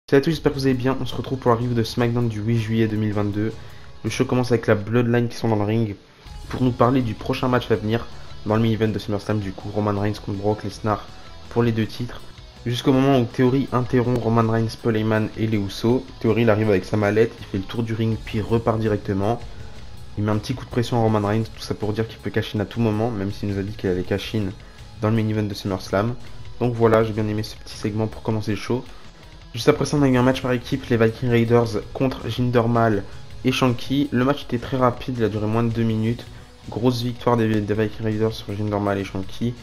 Salut à tous, j'espère que vous allez bien. On se retrouve pour la review de SmackDown du 8 juillet 2022. Le show commence avec la Bloodline qui sont dans le ring pour nous parler du prochain match à venir dans le main event de SummerSlam, du coup Roman Reigns contre Brock Lesnar pour les deux titres. Jusqu'au moment où Theory interrompt Roman Reigns, Paul Heyman et les Usos. Theory il arrive avec sa mallette, il fait le tour du ring puis repart directement. Il met un petit coup de pression à Roman Reigns, tout ça pour dire qu'il peut cash in à tout moment, même s'il nous a dit qu'il allait cash in dans le main event de SummerSlam. Donc voilà, j'ai bien aimé ce petit segment pour commencer le show. Juste après ça, on a eu un match par équipe, les Viking Raiders contre Jinder Mahal et Shanky. Le match était très rapide, il a duré moins de 2 minutes. Grosse victoire des Viking Raiders sur Jinder Mahal et Shanky.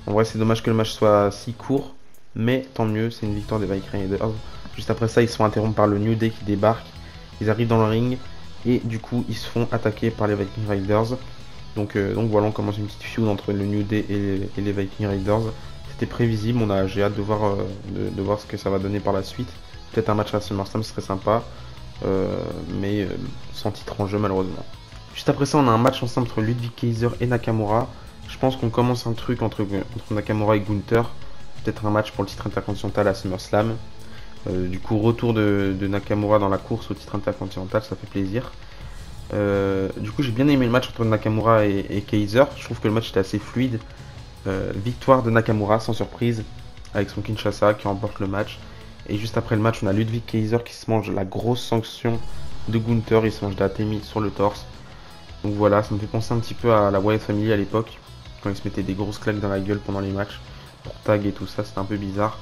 En vrai, c'est dommage que le match soit si court, mais tant mieux, c'est une victoire des Viking Raiders. Juste après ça, ils sont interrompus par le New Day qui débarque. Ils arrivent dans le ring et du coup, ils se font attaquer par les Viking Raiders. Donc voilà, on commence une petite feud entre le New Day et les Viking Raiders. C'était prévisible, j'ai hâte de voir, de voir ce que ça va donner par la suite. Peut-être un match à SummerSlam, ce serait sympa, mais sans titre en jeu malheureusement. Juste après ça, on a un match ensemble entre Ludwig Kaiser et Nakamura. Je pense qu'on commence un truc entre Nakamura et Gunther. Peut-être un match pour le titre intercontinental à SummerSlam. Du coup, retour de Nakamura dans la course au titre intercontinental, ça fait plaisir. Du coup, j'ai bien aimé le match entre Nakamura et Kaiser. Je trouve que le match était assez fluide. Victoire de Nakamura sans surprise avec son Kinshasa qui remporte le match. Et juste après le match, on a Ludwig Kaiser qui se mange la grosse sanction de Gunther. Il se mange de la Temi sur le torse. Donc voilà, ça me fait penser un petit peu à la Wyatt Family à l'époque, quand ils se mettaient des grosses claques dans la gueule pendant les matchs pour tag et tout ça. C'était un peu bizarre,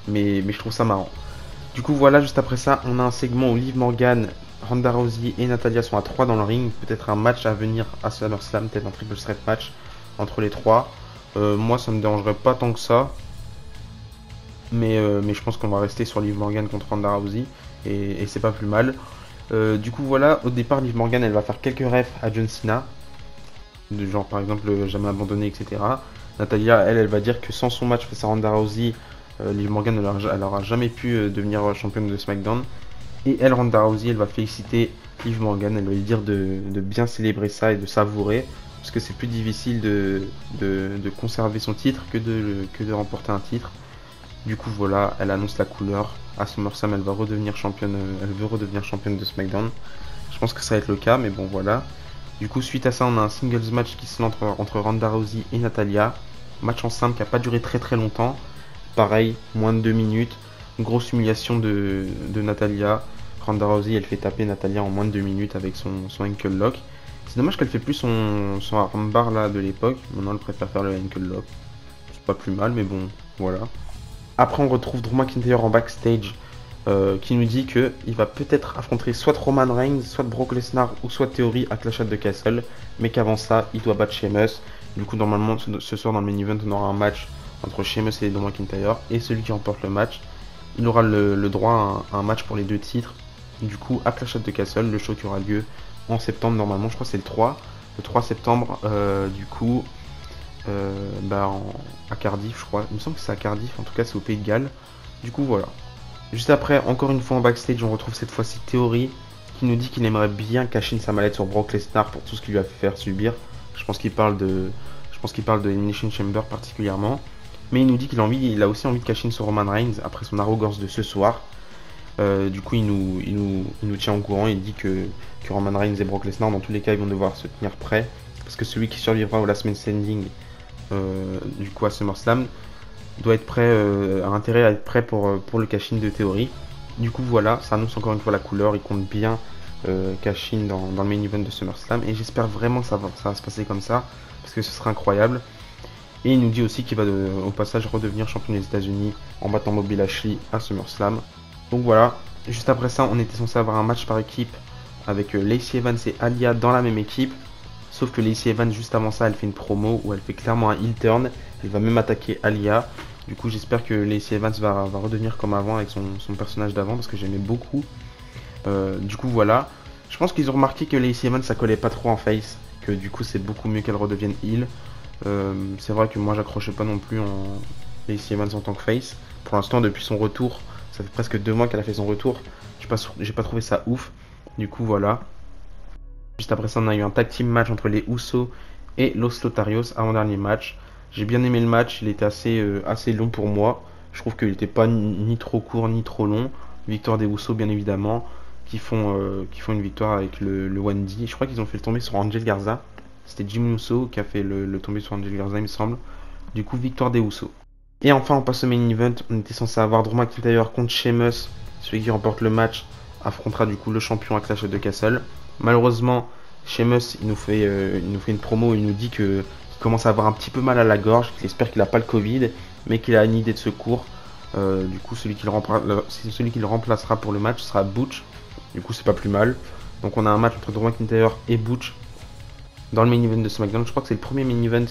mais je trouve ça marrant. Du coup voilà, juste après ça, on a un segment où Liv Morgan, Ronda Rousey et Natalya sont à 3 dans le ring. Peut-être un match à venir à SummerSlam, peut-être un triple threat match entre les trois. Moi ça me dérangerait pas tant que ça, mais je pense qu'on va rester sur Liv Morgan contre Ronda Rousey et c'est pas plus mal. Du coup voilà, au départ Liv Morgan elle va faire quelques refs à John Cena, de genre par exemple jamais abandonné, etc. Natalya elle va dire que sans son match face à Ronda Rousey, Liv Morgan elle aura jamais pu devenir championne de SmackDown. Et elle, Ronda Rousey, elle va féliciter Liv Morgan, elle va lui dire de bien célébrer ça et de savourer, parce que c'est plus difficile de conserver son titre que de remporter un titre. Du coup voilà, elle annonce la couleur. À SummerSlam, elle va redevenir championne, elle veut redevenir championne de SmackDown. Je pense que ça va être le cas, mais bon voilà. Du coup, suite à ça, on a un singles match qui se lance entre Ronda Rousey et Natalya. Match en simple qui n'a pas duré très très longtemps. Pareil, moins de 2 minutes. Une grosse humiliation de Natalya. Ronda Rousey, elle fait taper Natalya en moins de 2 minutes avec son ankle lock. C'est dommage qu'elle fait plus son armbar là de l'époque. Maintenant, elle préfère faire le ankle lock. C'est pas plus mal, mais bon, voilà. Après, on retrouve Drew McIntyre en backstage qui nous dit qu'il va peut-être affronter soit Roman Reigns, soit Brock Lesnar ou soit Theory à Clash at the Castle, mais qu'avant ça, il doit battre Sheamus. Du coup, normalement, ce soir dans le main event, on aura un match entre Sheamus et Drew McIntyre, et celui qui remporte le match, il aura le droit à un match pour les deux titres. Du coup, à Clash at the Castle, le show qui aura lieu en septembre, normalement, je crois que c'est le 3 septembre, du coup, à Cardiff, je crois. Il me semble que c'est à Cardiff, en tout cas, c'est au Pays de Galles. Du coup, voilà. Juste après, encore une fois en backstage, on retrouve cette fois-ci Theory qui nous dit qu'il aimerait bien cacher sa mallette sur Brock Lesnar pour tout ce qu'il lui a fait faire subir. Je pense qu'il parle de Elimination Chamber particulièrement. Mais il nous dit il a aussi envie de cacher sur Roman Reigns après son arrogance de ce soir. Du coup, il nous tient au courant. Il dit que Roman Reigns et Brock Lesnar, dans tous les cas, ils vont devoir se tenir prêts. Parce que celui qui survivra au Last Man Standing, du coup à SummerSlam, doit être prêt, a intérêt à être prêt pour le cash-in de Theory. Du coup voilà, ça annonce encore une fois la couleur, il compte bien cash-in dans le main event de SummerSlam et j'espère vraiment que ça va se passer comme ça parce que ce sera incroyable. Et il nous dit aussi qu'il va au passage redevenir champion des États-Unis en battant Bobby Lashley à SummerSlam. Donc voilà, juste après ça on était censé avoir un match par équipe avec Lacey Evans et Aliyah dans la même équipe. Sauf que Lacey Evans juste avant ça elle fait une promo où elle fait clairement un heel turn. Elle va même attaquer Aliyah. Du coup j'espère que Lacey Evans va redevenir comme avant avec son personnage d'avant parce que j'aimais beaucoup. Du coup voilà. Je pense qu'ils ont remarqué que Lacey Evans ça collait pas trop en face. Que du coup c'est beaucoup mieux qu'elle redevienne heel. C'est vrai que moi j'accrochais pas non plus en Lacey Evans en tant que face. Pour l'instant depuis son retour, ça fait presque 2 mois qu'elle a fait son retour. J'ai pas trouvé ça ouf. Du coup voilà. Juste après ça on a eu un tag team match entre les Usos et Los Lotarios avant-dernier match. J'ai bien aimé le match, il était assez long pour moi. Je trouve qu'il n'était pas ni trop court ni trop long. Victoire des Usos bien évidemment, qui font une victoire avec le 1D. Je crois qu'ils ont fait le tomber sur Angel Garza. C'était Jim Uso qui a fait le tomber sur Angel Garza il me semble. Du coup victoire des Usos. Et enfin on passe au main event, on était censé avoir Drew McIntyre contre Sheamus. Celui qui remporte le match affrontera du coup le champion à Clash of the Castle. Malheureusement Sheamus il nous fait une promo, il nous dit qu'il commence à avoir un petit peu mal à la gorge, qu'il espère qu'il n'a pas le Covid, mais qu'il a une idée de secours. Du coup celui qui le remplacera pour le match sera Butch. Du coup c'est pas plus mal. Donc on a un match entre Drew McIntyre et Butch dans le main event de SmackDown. Je crois que c'est le premier main event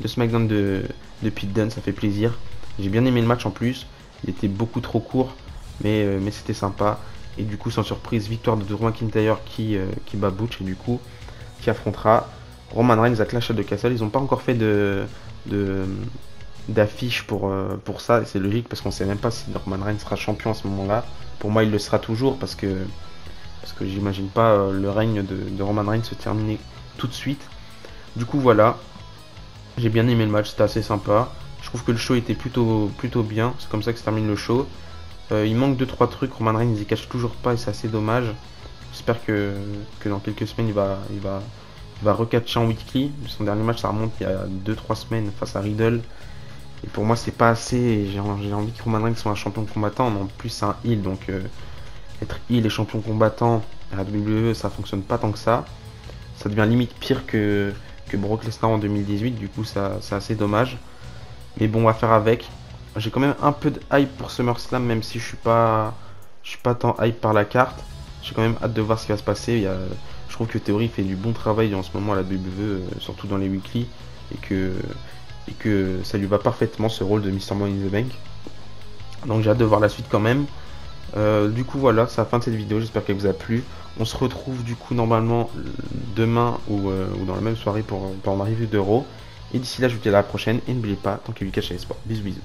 de SmackDown de Pete Dunne, ça fait plaisir. J'ai bien aimé le match en plus. Il était beaucoup trop court, mais c'était sympa. Et du coup, sans surprise, victoire de Drew McIntyre qui bat Butch et du coup, qui affrontera Roman Reigns à Clash of the Castle. Ils n'ont pas encore fait d'affiche pour ça. Et c'est logique parce qu'on ne sait même pas si Roman Reigns sera champion à ce moment-là. Pour moi, il le sera toujours parce que j'imagine pas le règne de Roman Reigns se terminer tout de suite. Du coup, voilà. J'ai bien aimé le match, c'était assez sympa. Je trouve que le show était plutôt bien. C'est comme ça que se termine le show. Il manque 2-3 trucs. Roman Reigns il cache toujours pas et c'est assez dommage. J'espère que dans quelques semaines il va recatcher en weekly. Son dernier match ça remonte il y a 2-3 semaines face à Riddle. Et pour moi c'est pas assez. J'ai envie que Roman Reigns soit un champion combattant. En plus c'est un heel donc être heel et champion combattant à la WWE ça fonctionne pas tant que ça. Ça devient limite pire que Brock Lesnar en 2018. Du coup c'est assez dommage. Mais bon on va faire avec. J'ai quand même un peu de hype pour SummerSlam, même si je suis pas tant hype par la carte. J'ai quand même hâte de voir ce qui va se passer. Je trouve que Theory fait du bon travail en ce moment à la WWE, surtout dans les weekly, et que ça lui va parfaitement ce rôle de Mr. Money in the Bank. Donc j'ai hâte de voir la suite quand même. Du coup voilà, c'est la fin de cette vidéo, j'espère qu'elle vous a plu. On se retrouve du coup normalement demain ou dans la même soirée pour ma review d'Euro. Et d'ici là, je vous dis à la prochaine et n'oubliez pas, tant qu'il y a du cash à l'espoir. Bisous bisous.